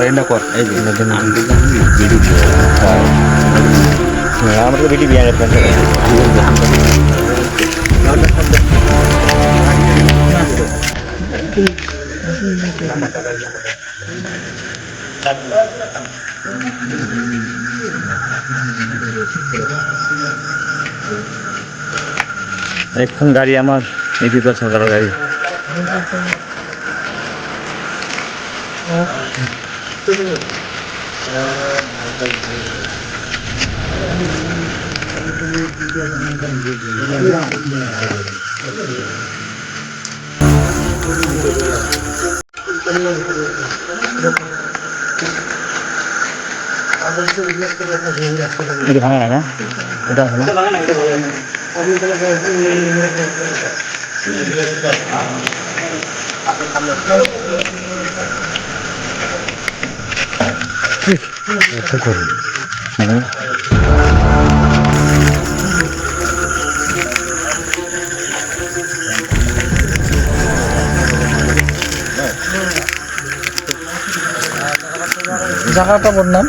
and কর এই যে আমরা তো ভিডিও বিয়ে করতে এখন গাড়ি আমার এদিকে সরকার গাড়ি এটা ভাঙা না এটা ভাঙা আচ্ছা করুন জায়গাটা বললাম